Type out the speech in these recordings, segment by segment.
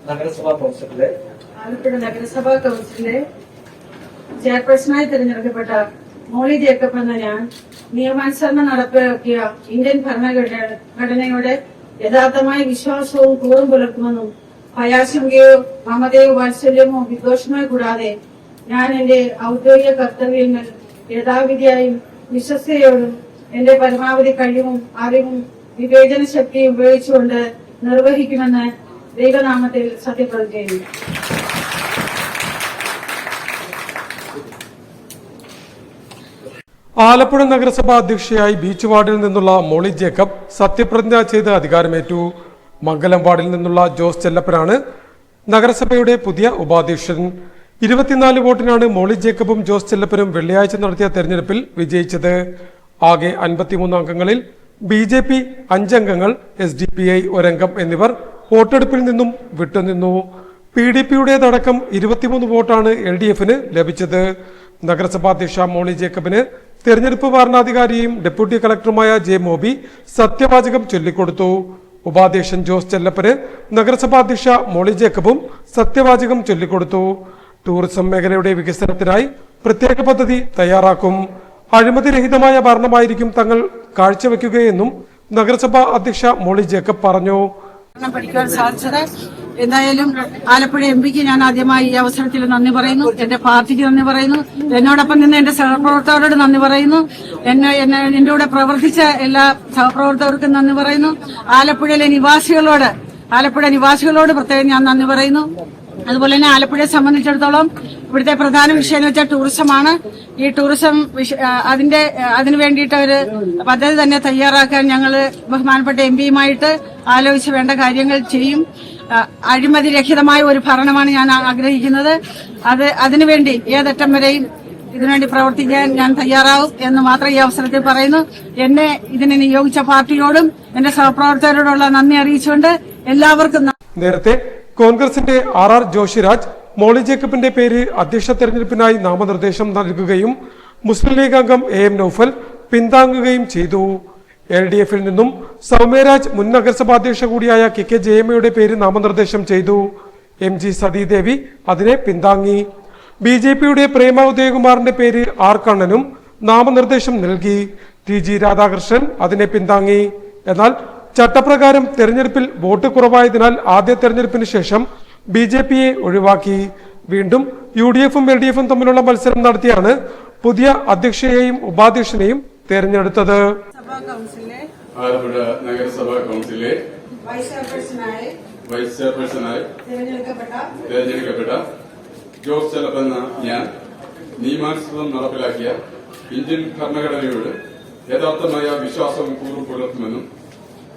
നഗരസഭാ കൌൺസിലിലെ ആലപ്പുഴ നഗരസഭാ കൌൺസിലിലെ ചെയർപേഴ്സണായി തിരഞ്ഞെടുക്കപ്പെട്ട മോളി ജേക്കബ് എന്ന ഞാൻ നിയമാനുസരണം നടപ്പിലാക്കിയ ഇന്ത്യൻ ഭരണഘടനയുടെ യഥാർത്ഥമായ വിശ്വാസവും കൂറും പുലർത്തുമെന്നും ഭയാശങ്കയോ മമതയോ വാത്സല്യമോ വിദ്വേഷമോ കൂടാതെ ഞാൻ എന്റെ ഔദ്യോഗിക കർത്തവ്യങ്ങൾ യഥാവിധിയായും വിശ്വസ്തയോടും എന്റെ പരമാവധി കഴിവും അറിവും വിവേചന ശക്തിയും ഉപയോഗിച്ചുകൊണ്ട് നിർവഹിക്കുമെന്ന് ദൈവനാമത്തിൽ സത്യപ്രതിജ്ഞ ചെയ്യുന്നു. ആലപ്പുഴ നഗരസഭ അധ്യക്ഷയായി ബീച്ച് വാർഡിൽ നിന്നുള്ള മോളി ജേക്കബ് സത്യപ്രതിജ്ഞ ചെയ്ത് അധികാരമേറ്റു. മംഗലം വാർഡിൽ നിന്നുള്ള ജോസ് ചെല്ലപ്പനാണ് നഗരസഭയുടെ പുതിയ ഉപാധ്യക്ഷൻ. 24 വോട്ടിനാണ് മോളി ജേക്കബും ജോസ് ചെല്ലപ്പനും വെള്ളിയാഴ്ച നടത്തിയ തെരഞ്ഞെടുപ്പിൽ വിജയിച്ചത്. ആകെ 53 അംഗങ്ങളിൽ BJP 5 അംഗങ്ങൾ, SDPI 1 അംഗം എന്നിവർ വോട്ടെടുപ്പിൽ നിന്നും വിട്ടുനിന്നു. PDPയുടേതടക്കം 23 വോട്ടാണ് LDFന് ലഭിച്ചത്. നഗരസഭാ അധ്യക്ഷ മോളി ജേക്കബിന് തെരഞ്ഞെടുപ്പ് വരണാധികാരിയും ഡെപ്യൂട്ടി കളക്ടറുമായ ജെ മോബി സത്യവാചകം ചൊല്ലിക്കൊടുത്തു. ഉപാധ്യക്ഷൻ ജോസ് ചെല്ലപ്പന് നഗരസഭാ അധ്യക്ഷ മോളി ജേക്കബും സത്യവാചകം ചൊല്ലിക്കൊടുത്തു. ടൂറിസം മേഖലയുടെ വികസനത്തിനായി പ്രത്യേക പദ്ധതി തയ്യാറാക്കും. അഴിമതിരഹിതമായ ഭരണമായിരിക്കും തങ്ങൾ കാഴ്ചവെക്കുകയെന്നും നഗരസഭാ അധ്യക്ഷ മോളി ജേക്കബ് പറഞ്ഞു. പഠിക്കാൻ സാധിച്ചത് എന്തായാലും ആലപ്പുഴ എംപിക്ക് ഞാൻ ആദ്യമായി ഈ അവസരത്തിൽ നന്ദി പറയുന്നു. എന്റെ പാർട്ടിക്ക് നന്ദി പറയുന്നു. എന്നോടൊപ്പം നിന്ന് എന്റെ സഹപ്രവർത്തകരോട് നന്ദി പറയുന്നു. എന്റെ കൂടെ പ്രവർത്തിച്ച എല്ലാ സഹപ്രവർത്തകർക്കും നന്ദി പറയുന്നു. ആലപ്പുഴ നിവാസികളോട് പ്രത്യേകം ഞാൻ നന്ദി പറയുന്നു. അതുപോലെ തന്നെ ആലപ്പുഴയെ സംബന്ധിച്ചിടത്തോളം ഇവിടുത്തെ പ്രധാന വിഷയം എന്ന് വെച്ചാൽ ടൂറിസമാണ്. ഈ ടൂറിസം അതിനു വേണ്ടിയിട്ട് ഒരു പദ്ധതി തന്നെ തയ്യാറാക്കാൻ ഞങ്ങൾ ബഹുമാനപ്പെട്ട എംപിയുമായിട്ട് ആലോചിച്ച് വേണ്ട കാര്യങ്ങൾ ചെയ്യും. അഴിമതിരഹിതമായ ഒരു ഭരണമാണ് ഞാൻ ആഗ്രഹിക്കുന്നത്. അതിനുവേണ്ടി ഏതറ്റം വരെയും ഇതിനുവേണ്ടി പ്രവർത്തിക്കാൻ ഞാൻ തയ്യാറാവും എന്ന് മാത്രം ഈ അവസരത്തിൽ പറയുന്നു. എന്നെ ഇതിനെ നിയോഗിച്ച പാർട്ടിയോടും എന്റെ സഹപ്രവർത്തകരോടുള്ള നന്ദി അറിയിച്ചുകൊണ്ട് എല്ലാവർക്കും നേരത്തെ കോൺഗ്രസിന്റെ RR ജോഷിരാജ് മോളി ജേക്കബിന്റെ പേര് അധ്യക്ഷ തെരഞ്ഞെടുപ്പിനായി നാമനിർദ്ദേശം നൽകുകയും മുസ്ലിം ലീഗ് അംഗം AM നൌഫൽ പിന്താങ്ങുകയും ചെയ്തു. LDFിൽ നിന്നും സൗമ്യരാജ് മുൻ നഗരസഭാ അധ്യക്ഷ കൂടിയായ KK ജയമ്മയുടെ പേര് നാമനിർദ്ദേശം ചെയ്തു. MG സതീദേവി അതിനെ പിന്താങ്ങി. BJPയുടെ പ്രേമ ഉദയകുമാറിന്റെ പേര് R കണ്ണനും നാമനിർദ്ദേശം നൽകി. TG രാധാകൃഷ്ണൻ അതിനെ പിന്താങ്ങി. എന്നാൽ ചട്ടപ്രകാരം തെരഞ്ഞെടുപ്പിൽ വോട്ട് കുറവായതിനാൽ ആദ്യ തെരഞ്ഞെടുപ്പിന് ശേഷം BJPയെ ഒഴിവാക്കി. വീണ്ടും UDFും LDFും തമ്മിലുള്ള മത്സരം നടത്തിയാണ് പുതിയ അധ്യക്ഷയെയും ഉപാധ്യക്ഷനെയും തെരഞ്ഞെടുത്തത്. ആലപ്പുഴ നഗരസഭാ കൌൺസിലെ വൈസ് ചെയർപേഴ്സണായി തെരഞ്ഞെടുക്കപ്പെട്ട ജോസ് ചെല്ലപ്പൻ എന്ന ഞാൻ നിയമാനുസൃതം നടപ്പിലാക്കിയ ഇന്ത്യൻ ഭരണഘടനയോട് യഥാർത്ഥമായ വിശ്വാസവും കൂറും പുലർത്തുമെന്നും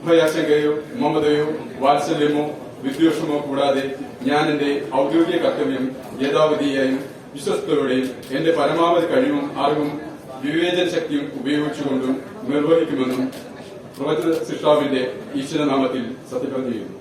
ഭയാശങ്കയോ മമതയോ വാത്സല്യമോ വിദ്വേഷമോ കൂടാതെ ഞാൻ എന്റെ ഔദ്യോഗിക കർത്തവ്യം യഥാവിധിയായും വിശ്വസ്തയോടെയും എന്റെ പരമാവധി കഴിവും അറിവും വിവേചന ശക്തിയും ഉപയോഗിച്ചുകൊണ്ടും നിർവഹിക്കുമെന്നും പ്രവചന സൃഷ്ടാവിന്റെ ഈശ്വരനാമത്തിൽ സത്യപ്രതിജ്ഞ ചെയ്യുന്നു.